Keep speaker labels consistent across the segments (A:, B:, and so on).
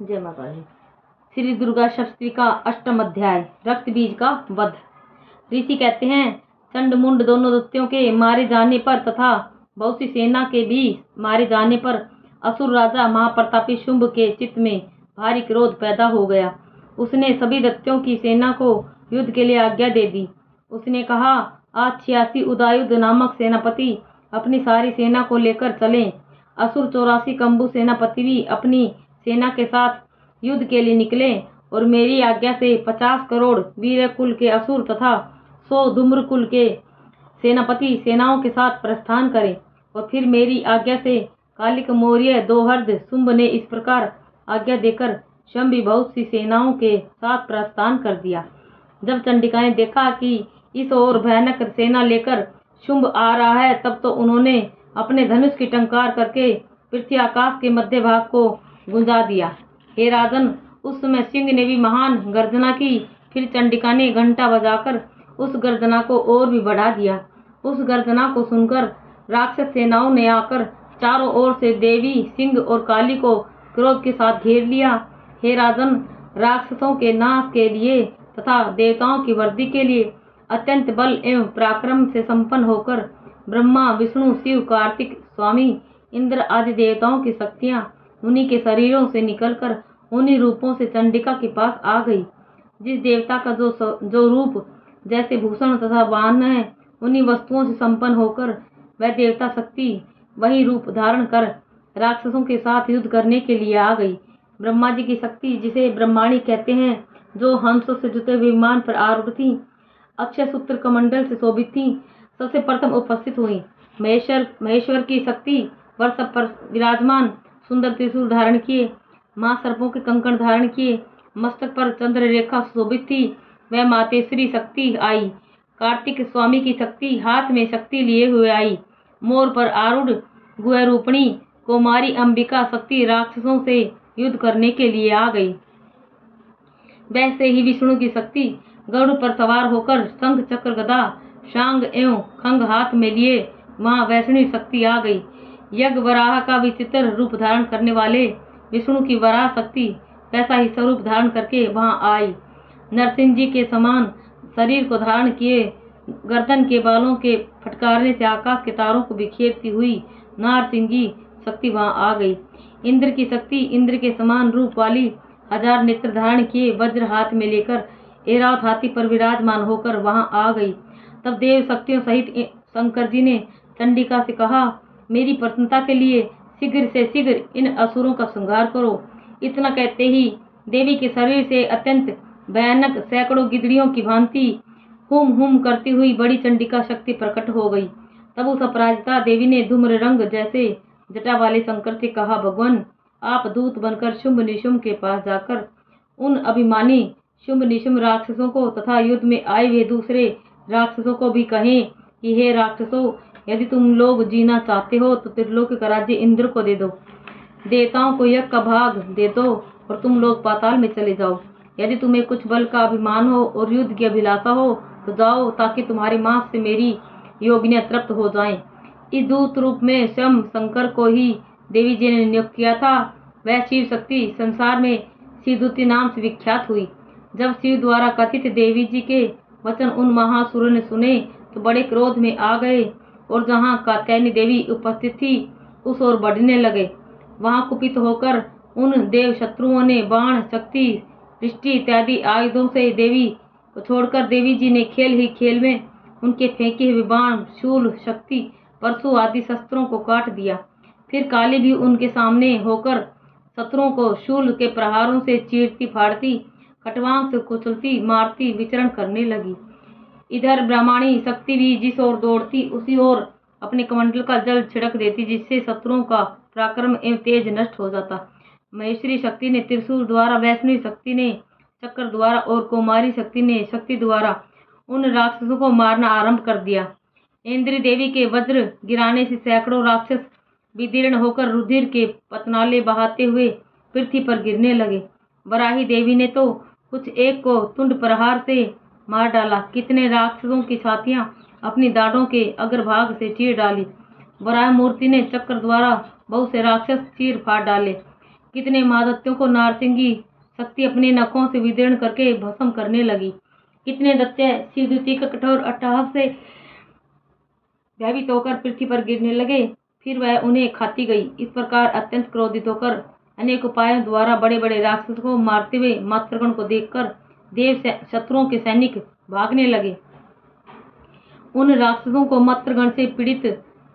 A: जय माता दी। श्री दुर्गा सप्तशती का अष्टम अध्याय, रक्त बीज का वध। ऋषि कहते हैं, चंड मुंड दोनों दैत्यों के मारे जाने पर तथा बहुत सी सेना के भी मारे जाने पर असुर राजा महाप्रतापी शुंभ के चित्त में भारी क्रोध पैदा हो गया। उसने सभी दैत्यों की सेना को युद्ध के लिए आज्ञा दे दी। उसने कहा, आज 86 उदयुध नामक सेनापति अपनी सारी सेना को लेकर चलें। असुर 84 कंबु सेनापति भी अपनी सेना के साथ युद्ध के लिए निकले और मेरी आज्ञा से 50 करोड़ वीर कुल के असुर तथा 100 धूम्र कुल के सेनापति सेनाओं के साथ प्रस्थान करें। और फिर मेरी आज्ञा से कालिक मौर्य दोहर्द शुंभ ने इस प्रकार आज्ञा देकर शंभि बहुत सी सेनाओं के साथ प्रस्थान कर दिया। जब चंडिका ने देखा कि इस ओर भयानक सेना लेकर शुंभ आ रहा है, तब तो उन्होंने अपने धनुष की टंकार करके पृथ्वी आकाश के मध्य भाग को गुंजा दिया। हे राजन, उस समय सिंह ने भी महान गर्जना की। फिर चंडिका ने घंटा बजाकर उस गर्जना को और भी बढ़ा दिया। उस गर्जना को सुनकर राक्षस सेनाओं ने आकर चारों ओर से देवी, सिंह और काली को क्रोध के साथ घेर लिया। हे राजन, राक्षसों के नाश के लिए तथा देवताओं की वृद्धि के लिए अत्यंत बल एवं पराक्रम से संपन्न होकर ब्रह्मा, विष्णु, शिव, कार्तिक, स्वामी इंद्र आदि देवताओं की शक्तियां उन्हीं के शरीरों से निकलकर उन्हीं रूपों से चंडिका के पास आ गई। जिस देवता का जो रूप जैसे भूषण तथा वाहन है, उन्हीं वस्तुओं से संपन्न होकर वह देवता शक्ति वही रूप धारण कर राक्षसों के साथ युद्ध करने के लिए आ गई। ब्रह्मा जी की शक्ति, जिसे ब्रह्माणी कहते हैं, जो हंसों से जुटे विमान पर आरूढ़ थी, अक्षय सूत्र कमंडल से शोभित थी, सबसे प्रथम उपस्थित हुई। महेश्वर की शक्ति वर्ष पर विराजमान, सुंदर त्रिशूल धारण किए, माँ सर्पों के कंकण धारण किए, मस्तक पर चंद्र रेखा शोभित थी, वह मातेश्वरी शक्ति आई। कार्तिक स्वामी की शक्ति हाथ में शक्ति लिए हुए आई। मोर पर आरूढ़ गुह रूपणी कुमारी अंबिका शक्ति राक्षसों से युद्ध करने के लिए आ गई। वैसे ही विष्णु की शक्ति गरुड़ पर सवार होकर शंख, चक्र, गदा, शांग एवं खंग हाथ में लिए वहां वैष्णवी शक्ति आ गई। यज्ञ वराह का विचित्र रूप धारण करने वाले विष्णु की वराह शक्ति वैसा ही स्वरूप धारण करके वहां आई। नरसिंह जी के समान शरीर को धारण किए, गर्दन के बालों के फटकारने से आकाश के तारों को बिखेरती हुई नारसिंगी शक्ति वहां आ गई। इंद्र की शक्ति इंद्र के समान रूप वाली 1000 नेत्र धारण किए वज्र हाथ में लेकर ऐरावत हाथी पर विराजमान होकर वहां आ गई। तब देव शक्तियों सहित शंकर जी ने चंडिका से कहा, मेरी प्रसन्नता के लिए शीघ्र से शीघ्र इन असुरों का संहार करो। इतना कहते ही देवी के शरीर से अत्यंत भयानक सैकड़ों गिदड़ियों की भांति हुम हुम करती हुई बड़ी चंडिका शक्ति प्रकट हो गई। तब उस अपराजिता देवी ने धूम्र रंग जैसे जटा वाले शंकर से कहा, भगवान, आप दूत बनकर शुंभ निशुंभ के पास जाकर उन अभिमानी शुंभ निशुंभ राक्षसों को तथा युद्ध में आए हुए दूसरे राक्षसों को भी कहें कि हे राक्षसों, यदि तुम लोग जीना चाहते हो तो त्रिलोक का राज्य इंद्र को दे दो, देवताओं को यज्ञ का भाग दे दो और तुम लोग पाताल में चले जाओ। यदि तुम्हें कुछ बल का अभिमान हो और युद्ध की अभिलाषा हो तो जाओ, ताकि तुम्हारे मांस से मेरी योगिनियां तृप्त हो जाएं। इस दूत रूप में स्वयं शंकर को ही देवी जी ने नियुक्त किया था। वह शिव शक्ति संसार में शिवदूती नाम से विख्यात हुई। जब शिव द्वारा कथित देवी जी के वचन उन महासुरों ने सुने तो बड़े क्रोध में आ गए और जहाँ कात्यायनी देवी उपस्थित थी उस ओर बढ़ने लगे। वहां कुपित होकर उन देव शत्रुओं ने बाण, शक्ति, दृष्टि इत्यादि आयुधों से देवी को छोड़कर देवी जी ने खेल ही खेल में उनके फेंके हुए बाण, शूल, शक्ति, परशु आदि शस्त्रों को काट दिया। फिर काली भी उनके सामने होकर शत्रुओं को शूल के प्रहारों से चीरती फाड़ती, खटवांग से कुचलती मारती विचरण करने लगी। इधर ब्राह्मणी शक्ति भी जिस ओर दौड़ती उसी ओर अपने कमंडल का जल छिड़क देती, जिससे शत्रुओं का पराक्रम एवं तेज नष्ट हो जाता। महेश्वरी शक्ति ने त्रिशूल द्वारा, वैष्णवी शक्ति ने चक्र द्वारा और कुमारी शक्ति ने शक्ति द्वारा उन राक्षसों को मारना आरंभ कर दिया। इंद्री देवी के वज्र गिराने से सैकड़ों राक्षस विदीर्ण होकर रुधिर के पतनाले बहाते हुए पृथ्वी पर गिरने लगे। वराही देवी ने तो कुछ एक को तुंड प्रहार से मार डाला। कितने राक्षसों की छातियां अपनी दाढ़ों के अग्रभाग से चीर डाली। वराह मूर्ति ने चक्र द्वारा बहुत से राक्षस चीर फाड़ डाले। कितने महादत्यों को नारसिंगी शक्ति अपने नखों से विदीर्ण करके भस्म करने लगी। कितने दैत्य शिवदूती का कठोर अट्टहास से भयभीत होकर पृथ्वी पर गिरने लगे, फिर वह उन्हें खाती गई। इस प्रकार अत्यंत क्रोधित होकर अनेक उपायों द्वारा बड़े बड़े राक्षसों को मारते हुए मातृगण को देखकर देव शत्रुओं के सैनिक भागने लगे। उन राक्षसों को मातृगण से पीड़ित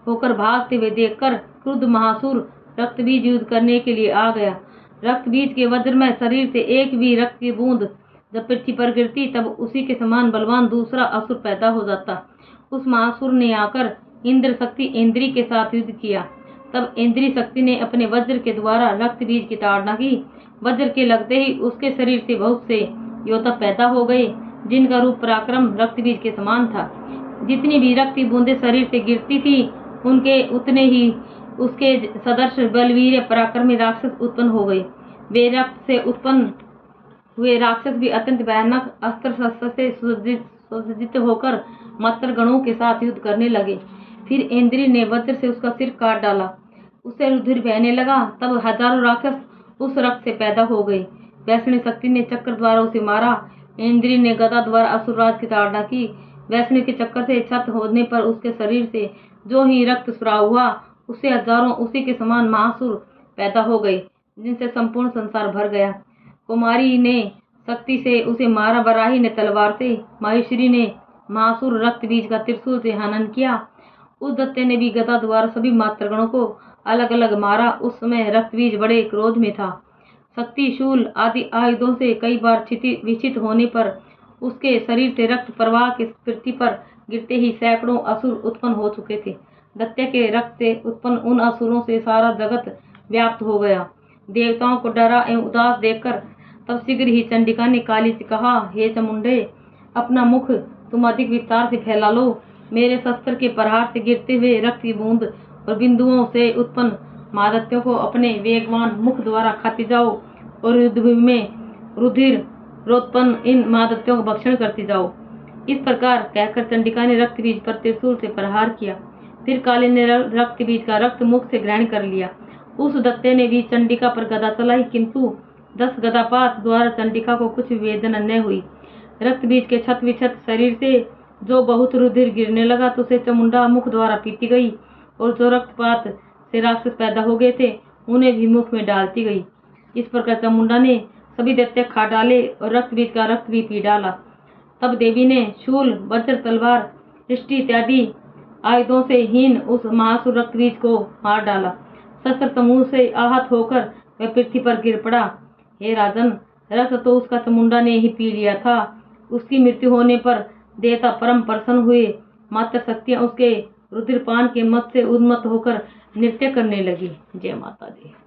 A: होकर भागते हुए देखकर क्रुद्ध महासुर रक्तबीज युद्ध करने के लिए आ गया। रक्तबीज के वज्रमय शरीर से एक भी रक्त की बूंद जब पृथ्वी पर गिरती तब उसी के समान बलवान दूसरा असुर पैदा हो जाता। उस महासुर ने आकर इंद्र शक्ति इंद्री के साथ युद्ध किया। तब इंद्री शक्ति ने अपने वज्र के द्वारा रक्तबीज की ताड़ना की। वज्र के लगते ही उसके शरीर से बहुत से योद्धा पैदा हो गए, जिनका रूप पराक्रम रक्तबीज के समान था। जितनी भी रक्त की बूंदें शरीर से गिरती थी, उनके उतने ही उसके सदृश बलवीर पराक्रमी राक्षस उत्पन्न हो गए। वे रक्त से उत्पन्न हुए राक्षस भी अत्यंत भयानक अस्त्र शस्त्र से सुसज्जित होकर मातृगणों के साथ युद्ध करने लगे। फिर इंद्री ने वज्र से उसका सिर काट डाला, उससे रुधिर बहने लगा। तब हजारों राक्षस उस रक्त से पैदा हो गए। वैष्णवी शक्ति ने चक्र द्वारा उसे मारा। इंद्री ने गदा द्वारा असुरराज की ताड़ना की। वैष्णवी के चक्कर से क्षत होने पर उसके शरीर से जो ही रक्त स्राव हुआ, उससे हजारों उसी के समान महासुर पैदा हो गए, जिनसे संपूर्ण संसार भर गया। कुमारी ने शक्ति से उसे मारा। वराही ने तलवार से, माहेश्वरी ने महासुर रक्तबीज का त्रिशूल से हनन किया। उस दैत्य ने भी गदा द्वारा सभी मातृगणों को अलग अलग मारा। उस समय रक्तबीज बड़े क्रोध में था। शक्ति, शूल आदि आयुधों से कई बार विचित होने पर उसके शरीर से रक्त प्रवाह के पृथ्वी पर गिरते ही सैकड़ों असुर उत्पन्न हो चुके थे। दैत्य के रक्त से उत्पन्न उन असुरों से सारा जगत व्याप्त हो गया। देवताओं को डरा एवं उदास देखकर तब शीघ्र ही चंडिका ने काली से कहा, हे चामुंडे, अपना मुख तुम अधिक विस्तार से फैला लो। मेरे शस्त्र के प्रहार से गिरते हुए रक्त की बूंद और बिंदुओं से उत्पन्न महादत्यों को अपने वेगवान मुख द्वारा खाती जाओ और युद्धभूमि में रुधिर रोत्पन्न इन महादत्यों का भक्षण करती जाओ। इस प्रकार कहकर चंडिका ने रक्तबीज पर त्रिशूल से प्रहार किया। फिर काली ने रक्तबीज का रक्त मुख से ग्रहण कर लिया। उस दैत्य ने भी चंडिका पर गदा चलाई, किंतु 10 गदापात द्वारा चंडिका को कुछ वेदना न हुई। रक्तबीज के छत विछत शरीर से जो बहुत रुधिर गिरने लगा तो उसे चामुंडा मुख द्वारा पीती गई, और जो रक्तपात से राक्षस पैदा हो गए थे उन्हें भी मुख में डालती गई। इस प्रकार चामुंडा ने सभी दैत्य खा डाले और रक्तबीज का रक्त भी पी डाला। तब देवी ने शूल, वज्र, तलवार, दृष्टि इत्यादि आयुधों से हीन उस महासुर रक्तबीज को मार डाला। शस्त्र समूह से आहत होकर वह पृथ्वी पर गिर पड़ा। हे राजन, रक्त तो उसका चामुंडा ने ही पी लिया था। उसकी मृत्यु होने पर देवता परम प्रसन्न हुए। मात्र शक्तियां उसके रुधिरपान के मत से उन्मत्त होकर नृत्य करने लगी। जय माता दी।